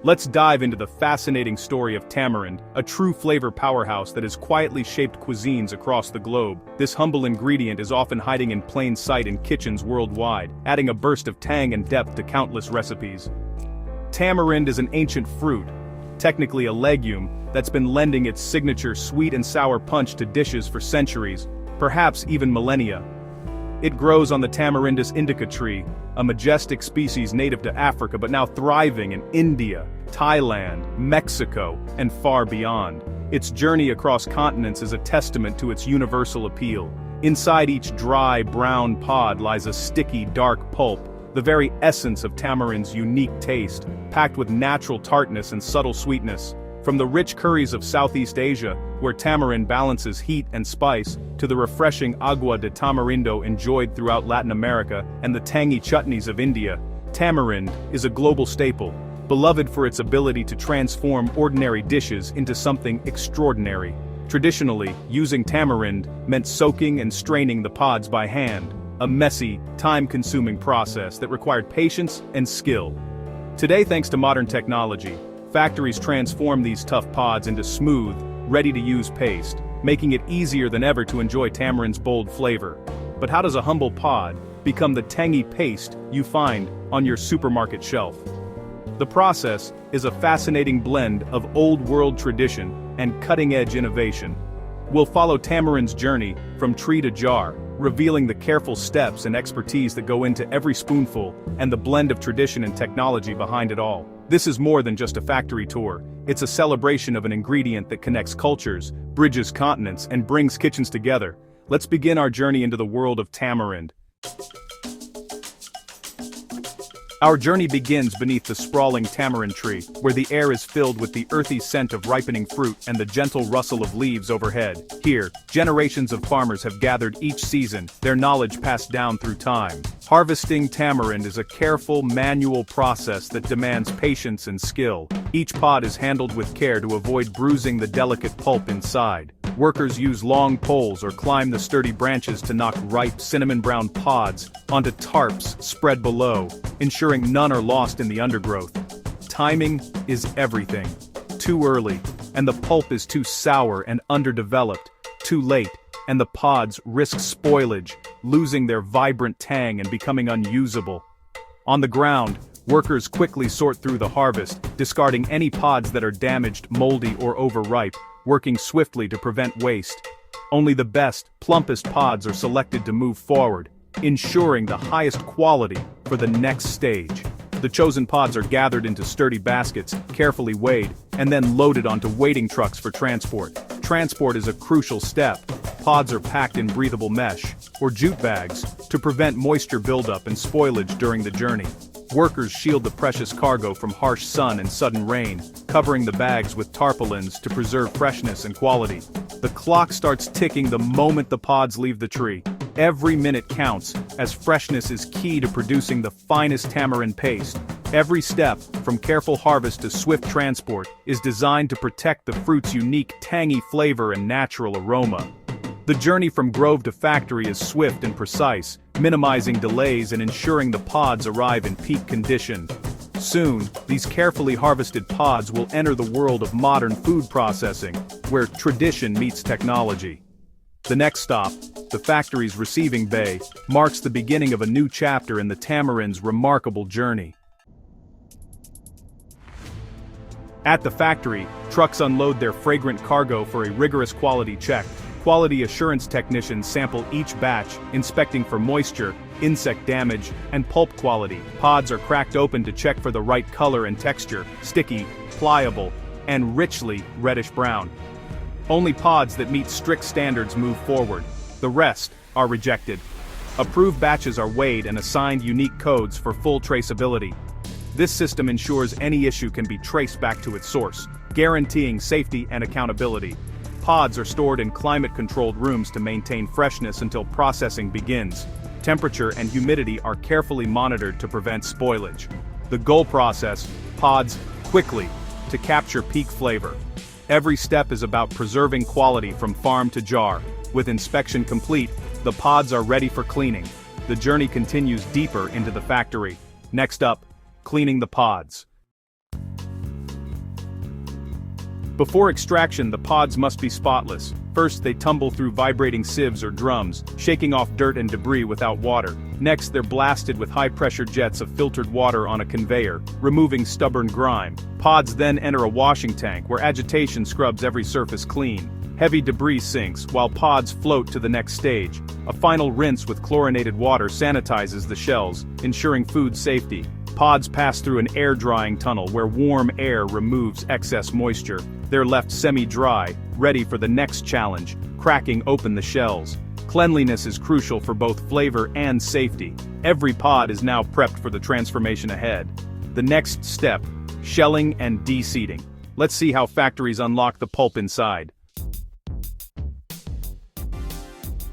Let's dive into the fascinating story of tamarind, a true flavor powerhouse that has quietly shaped cuisines across the globe. This humble ingredient is often hiding in plain sight in kitchens worldwide, adding a burst of tang and depth to countless recipes. Tamarind is an ancient fruit, technically a legume, that's been lending its signature sweet and sour punch to dishes for centuries, perhaps even millennia. It grows on the Tamarindus indica tree, a majestic species native to Africa but now thriving in India, Thailand, Mexico, and far beyond. Its journey across continents is a testament to its universal appeal. Inside each dry, brown pod lies a sticky, dark pulp, the very essence of tamarind's unique taste, packed with natural tartness and subtle sweetness. From the rich curries of Southeast Asia, where tamarind balances heat and spice, to the refreshing agua de tamarindo enjoyed throughout Latin America and the tangy chutneys of India, tamarind is a global staple, beloved for its ability to transform ordinary dishes into something extraordinary. Traditionally, using tamarind meant soaking and straining the pods by hand, a messy, time-consuming process that required patience and skill. Today, thanks to modern technology, factories transform these tough pods into smooth, ready-to-use paste, making it easier than ever to enjoy tamarind's bold flavor. But how does a humble pod become the tangy paste you find on your supermarket shelf? The process is a fascinating blend of old-world tradition and cutting-edge innovation. We'll follow tamarind's journey from tree to jar, revealing the careful steps and expertise that go into every spoonful and the blend of tradition and technology behind it all. This is more than just a factory tour. It's a celebration of an ingredient that connects cultures, bridges continents, and brings kitchens together. Let's begin our journey into the world of tamarind. Our journey begins beneath the sprawling tamarind tree, where the air is filled with the earthy scent of ripening fruit and the gentle rustle of leaves overhead. Here, generations of farmers have gathered each season, their knowledge passed down through time. Harvesting tamarind is a careful, manual process that demands patience and skill. Each pod is handled with care to avoid bruising the delicate pulp inside. Workers use long poles or climb the sturdy branches to knock ripe cinnamon-brown pods onto tarps spread below, ensuring none are lost in the undergrowth. Timing is everything. Too early, and the pulp is too sour and underdeveloped. Too late, and the pods risk spoilage, losing their vibrant tang and becoming unusable. On the ground, workers quickly sort through the harvest, discarding any pods that are damaged, moldy, or overripe, working swiftly to prevent waste. Only the best, plumpest pods are selected to move forward, ensuring the highest quality for the next stage. The chosen pods are gathered into sturdy baskets, carefully weighed, and then loaded onto waiting trucks for transport. Transport is a crucial step. Pods are packed in breathable mesh, or jute bags, to prevent moisture buildup and spoilage during the journey. Workers shield the precious cargo from harsh sun and sudden rain, covering the bags with tarpaulins to preserve freshness and quality. The clock starts ticking the moment the pods leave the tree. Every minute counts, as freshness is key to producing the finest tamarind paste. Every step, from careful harvest to swift transport, is designed to protect the fruit's unique tangy flavor and natural aroma. The journey from grove to factory is swift and precise, minimizing delays and ensuring the pods arrive in peak condition. Soon, these carefully harvested pods will enter the world of modern food processing, where tradition meets technology. The next stop, the factory's receiving bay, marks the beginning of a new chapter in the tamarind's remarkable journey. At the factory, trucks unload their fragrant cargo for a rigorous quality check. Quality assurance technicians sample each batch, inspecting for moisture, insect damage, and pulp quality. Pods are cracked open to check for the right color and texture, sticky, pliable, and richly reddish-brown. Only pods that meet strict standards move forward. The rest are rejected. Approved batches are weighed and assigned unique codes for full traceability. This system ensures any issue can be traced back to its source, guaranteeing safety and accountability. Pods are stored in climate-controlled rooms to maintain freshness until processing begins. Temperature and humidity are carefully monitored to prevent spoilage. The goal: process pods quickly to capture peak flavor. Every step is about preserving quality from farm to jar. With inspection complete, the pods are ready for cleaning. The journey continues deeper into the factory. Next up, cleaning the pods. Before extraction, the pods must be spotless. First, they tumble through vibrating sieves or drums, shaking off dirt and debris without water. Next, they're blasted with high-pressure jets of filtered water on a conveyor, removing stubborn grime. Pods then enter a washing tank where agitation scrubs every surface clean. Heavy debris sinks, while pods float to the next stage. A final rinse with chlorinated water sanitizes the shells, ensuring food safety. Pods pass through an air-drying tunnel where warm air removes excess moisture. They're left semi-dry, ready for the next challenge, cracking open the shells. Cleanliness is crucial for both flavor and safety. Every pod is now prepped for the transformation ahead. The next step, shelling and de-seeding. Let's see how factories unlock the pulp inside.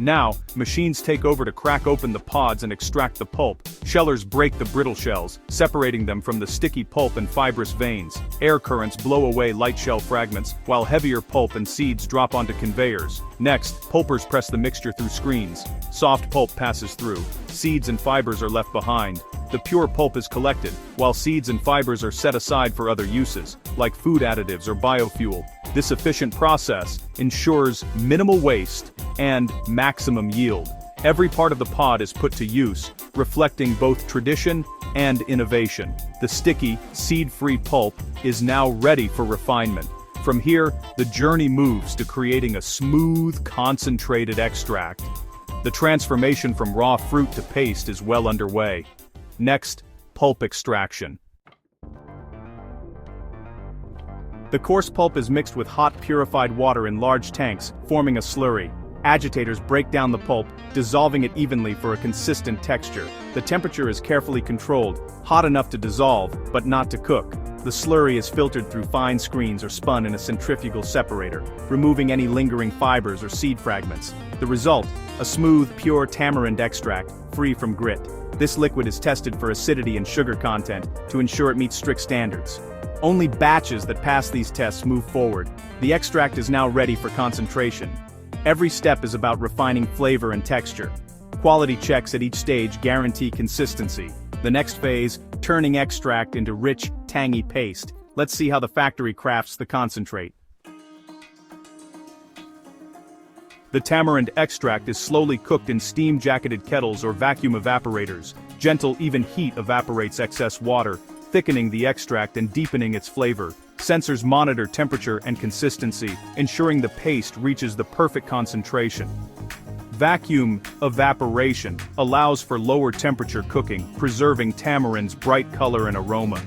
Now, machines take over to crack open the pods and extract the pulp. Shellers break the brittle shells, separating them from the sticky pulp and fibrous veins. Air currents blow away light shell fragments, while heavier pulp and seeds drop onto conveyors. Next, pulpers press the mixture through screens. Soft pulp passes through. Seeds and fibers are left behind. The pure pulp is collected, while seeds and fibers are set aside for other uses, like food additives or biofuel. This efficient process ensures minimal waste and maximum yield. Every part of the pod is put to use, reflecting both tradition and innovation. The sticky, seed-free pulp is now ready for refinement. From here, the journey moves to creating a smooth, concentrated extract. The transformation from raw fruit to paste is well underway. Next, pulp extraction. The coarse pulp is mixed with hot purified water in large tanks, forming a slurry. Agitators break down the pulp, dissolving it evenly for a consistent texture. The temperature is carefully controlled, hot enough to dissolve, but not to cook. The slurry is filtered through fine screens or spun in a centrifugal separator, removing any lingering fibers or seed fragments. The result, a smooth, pure tamarind extract, free from grit. This liquid is tested for acidity and sugar content to ensure it meets strict standards. Only batches that pass these tests move forward. The extract is now ready for concentration. Every step is about refining flavor and texture. Quality checks at each stage guarantee consistency. The next phase, turning extract into rich, tangy paste. Let's see how the factory crafts the concentrate. The tamarind extract is slowly cooked in steam-jacketed kettles or vacuum evaporators. Gentle, even heat evaporates excess water, thickening the extract and deepening its flavor. Sensors monitor temperature and consistency, ensuring the paste reaches the perfect concentration. Vacuum evaporation allows for lower temperature cooking, preserving tamarind's bright color and aroma.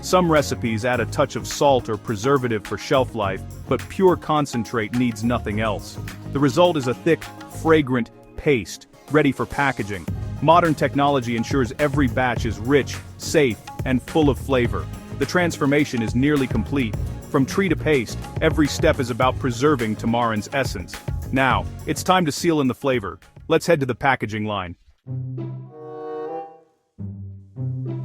Some recipes add a touch of salt or preservative for shelf life, but pure concentrate needs nothing else. The result is a thick, fragrant paste, ready for packaging. Modern technology ensures every batch is rich, safe, and full of flavor. The transformation is nearly complete. From tree to paste, every step is about preserving tamarind's essence. Now, it's time to seal in the flavor. Let's head to the packaging line.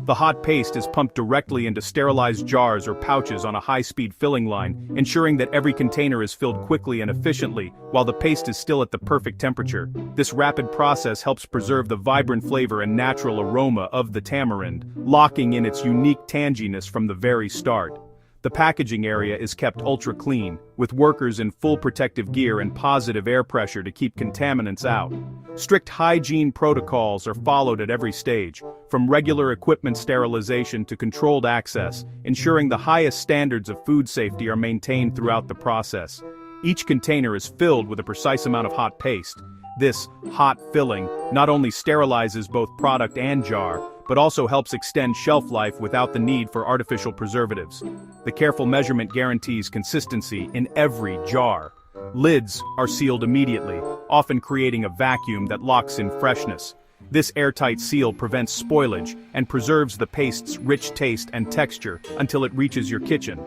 The hot paste is pumped directly into sterilized jars or pouches on a high-speed filling line, ensuring that every container is filled quickly and efficiently, while the paste is still at the perfect temperature. This rapid process helps preserve the vibrant flavor and natural aroma of the tamarind, locking in its unique tanginess from the very start. The packaging area is kept ultra-clean, with workers in full protective gear and positive air pressure to keep contaminants out. Strict hygiene protocols are followed at every stage, from regular equipment sterilization to controlled access, ensuring the highest standards of food safety are maintained throughout the process. Each container is filled with a precise amount of hot paste. This hot filling not only sterilizes both product and jar, but also helps extend shelf life without the need for artificial preservatives. The careful measurement guarantees consistency in every jar. Lids are sealed immediately, often creating a vacuum that locks in freshness. This airtight seal prevents spoilage and preserves the paste's rich taste and texture until it reaches your kitchen.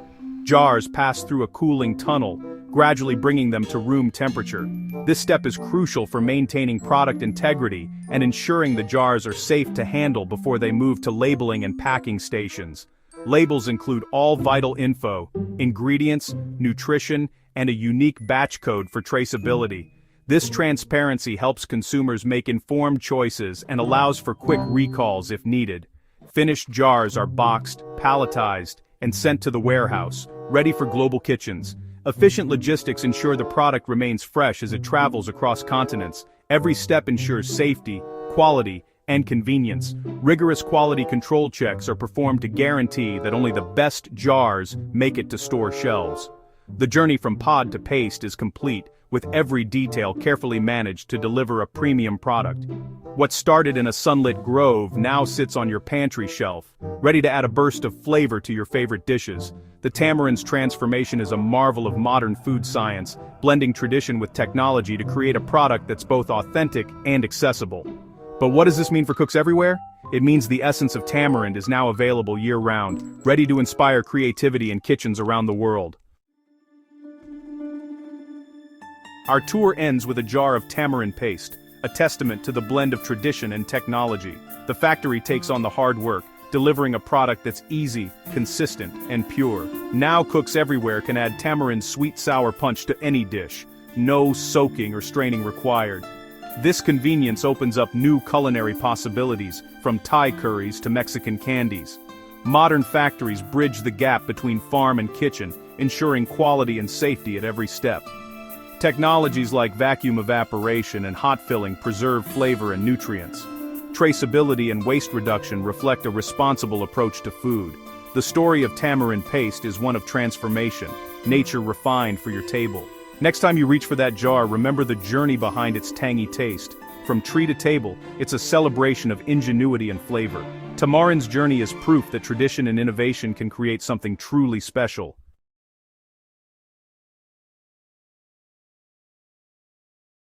Jars pass through a cooling tunnel, gradually bringing them to room temperature. This step is crucial for maintaining product integrity and ensuring the jars are safe to handle before they move to labeling and packing stations. Labels include all vital info, ingredients, nutrition, and a unique batch code for traceability. This transparency helps consumers make informed choices and allows for quick recalls if needed. Finished jars are boxed, palletized, and sent to the warehouse, ready for global kitchens. Efficient logistics ensure the product remains fresh as it travels across continents. Every step ensures safety, quality, and convenience. Rigorous quality control checks are performed to guarantee that only the best jars make it to store shelves. The journey from pod to paste is complete, with every detail carefully managed to deliver a premium product. What started in a sunlit grove now sits on your pantry shelf, ready to add a burst of flavor to your favorite dishes. The tamarind's transformation is a marvel of modern food science, blending tradition with technology to create a product that's both authentic and accessible. But what does this mean for cooks everywhere? It means the essence of tamarind is now available year-round, ready to inspire creativity in kitchens around the world. Our tour ends with a jar of tamarind paste, a testament to the blend of tradition and technology. The factory takes on the hard work, delivering a product that's easy, consistent, and pure. Now cooks everywhere can add tamarind's sweet-sour punch to any dish. No soaking or straining required. This convenience opens up new culinary possibilities, from Thai curries to Mexican candies. Modern factories bridge the gap between farm and kitchen, ensuring quality and safety at every step. Technologies like vacuum evaporation and hot filling preserve flavor and nutrients. Traceability and waste reduction reflect a responsible approach to food. The story of tamarind paste is one of transformation, nature refined for your table. Next time you reach for that jar, remember the journey behind its tangy taste. From tree to table, it's a celebration of ingenuity and flavor. Tamarind's journey is proof that tradition and innovation can create something truly special.